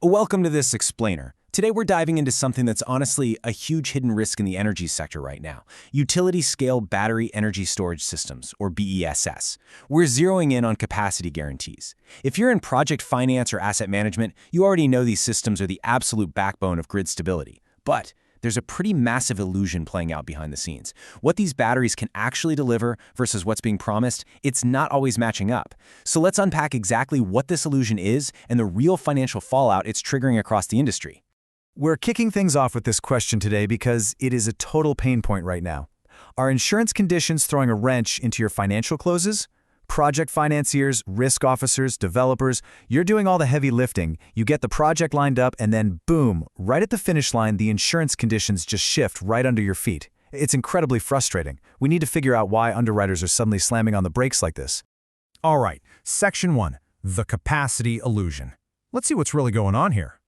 Welcome to this explainer. Today we're diving into something that's honestly a huge hidden risk in the energy sector right now. Utility-scale battery energy storage systems, or BESS. We're zeroing in on capacity guarantees. If you're in project finance or asset management, you already know these systems are the absolute backbone of grid stability. But there's a pretty massive illusion playing out behind the scenes. What these batteries can actually deliver versus what's being promised, it's not always matching up. So let's unpack exactly what this illusion is and the real financial fallout it's triggering across the industry. We're kicking things off with this question today because it is a total pain point right now. Are insurance conditions throwing a wrench into your financial closes? Project financiers, risk officers, developers, you're doing all the heavy lifting. You get the project lined up and then boom, right at the finish line, the insurance conditions just shift right under your feet. It's incredibly frustrating. We need to figure out why underwriters are suddenly slamming on the brakes like this. All right, Section 1, the capacity illusion. Let's see what's really going on here.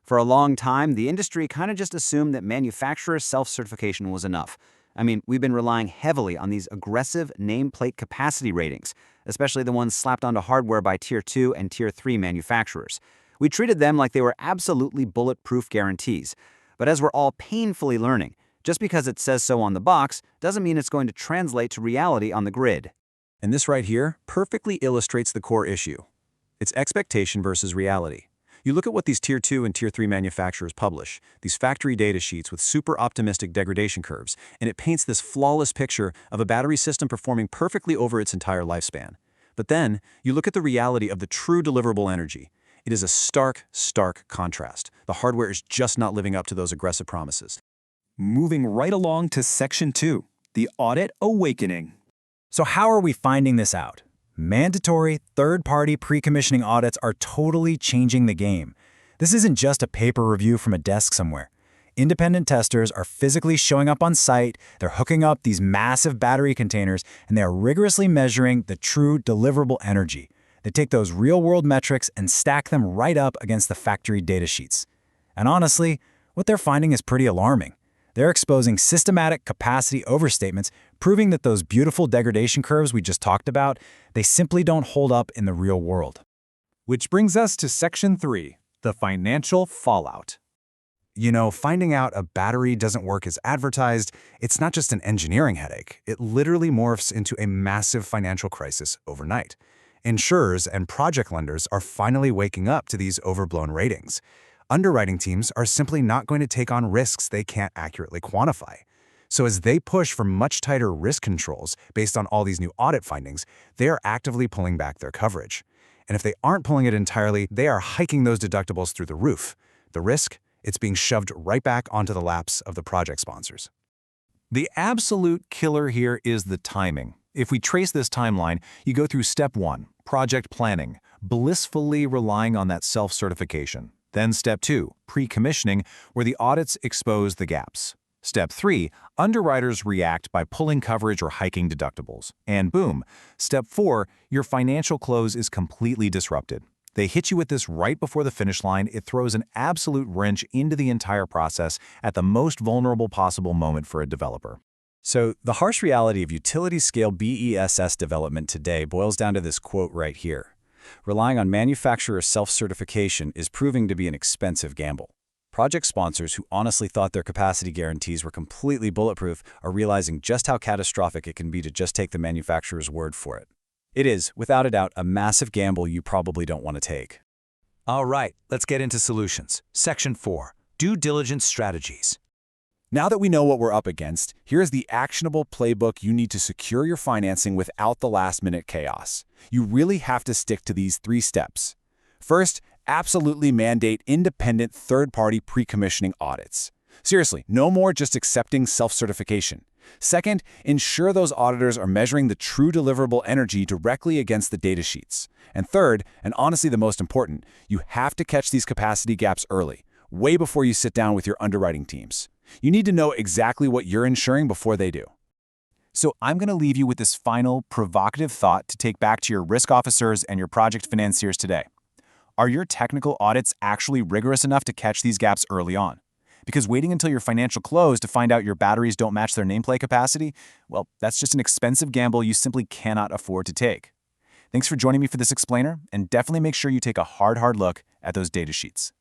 For a long time, the industry kind of just assumed that manufacturer self-certification was enough. I mean, we've been relying heavily on these aggressive nameplate capacity ratings, especially the ones slapped onto hardware by Tier 2 and Tier 3 manufacturers. We treated them like they were absolutely bulletproof guarantees. But as we're all painfully learning, just because it says so on the box doesn't mean it's going to translate to reality on the grid. And this right here perfectly illustrates the core issue. It's expectation versus reality. You look at what these Tier 2 and Tier 3 manufacturers publish, these factory data sheets with super optimistic degradation curves, and it paints this flawless picture of a battery system performing perfectly over its entire lifespan. But then, you look at the reality of the true deliverable energy. It is a stark contrast. The hardware is just not living up to those aggressive promises. Moving right along to Section 2, the audit awakening. So how are we finding this out? Mandatory third-party pre-commissioning audits are totally changing the game. This isn't just a paper review from a desk somewhere. Independent testers are physically showing up on site, they're hooking up these massive battery containers, and they are rigorously measuring the true deliverable energy. They take those real-world metrics and stack them right up against the factory data sheets. And honestly, what they're finding is pretty alarming. They're exposing systematic capacity overstatements, proving that those beautiful degradation curves we just talked about, they simply don't hold up in the real world. Which brings us to Section 3, the financial fallout. You know, finding out a battery doesn't work as advertised, it's not just an engineering headache. It literally morphs into a massive financial crisis overnight. Insurers and project lenders are finally waking up to these overblown ratings. Underwriting teams are simply not going to take on risks they can't accurately quantify. So as they push for much tighter risk controls based on all these new audit findings, they are actively pulling back their coverage. And if they aren't pulling it entirely, they are hiking those deductibles through the roof. The risk? It's being shoved right back onto the laps of the project sponsors. The absolute killer here is the timing. If we trace this timeline, you go through Step 1, project planning, blissfully relying on that self-certification. Then Step 2, pre-commissioning, where the audits expose the gaps. Step 3, underwriters react by pulling coverage or hiking deductibles. And boom, Step 4, your financial close is completely disrupted. They hit you with this right before the finish line. It throws an absolute wrench into the entire process at the most vulnerable possible moment for a developer. So the harsh reality of utility-scale BESS development today boils down to this quote right here. Relying on manufacturer self-certification is proving to be an expensive gamble. Project sponsors who honestly thought their capacity guarantees were completely bulletproof are realizing just how catastrophic it can be to just take the manufacturer's word for it. It is, without a doubt, a massive gamble you probably don't want to take. All right, let's get into solutions. Section 4, due diligence strategies. Now that we know what we're up against, here's the actionable playbook you need to secure your financing without the last-minute chaos. You really have to stick to these 3 steps. First, absolutely mandate independent third-party pre-commissioning audits. Seriously, no more just accepting self-certification. Second, ensure those auditors are measuring the true deliverable energy directly against the data sheets. And third, and honestly the most important, you have to catch these capacity gaps early, way before you sit down with your underwriting teams. You need to know exactly what you're insuring before they do. So I'm going to leave you with this final, provocative thought to take back to your risk officers and your project financiers today. Are your technical audits actually rigorous enough to catch these gaps early on? Because waiting until your financial close to find out your batteries don't match their nameplate capacity, well, that's just an expensive gamble you simply cannot afford to take. Thanks for joining me for this explainer, and definitely make sure you take a hard look at those data sheets.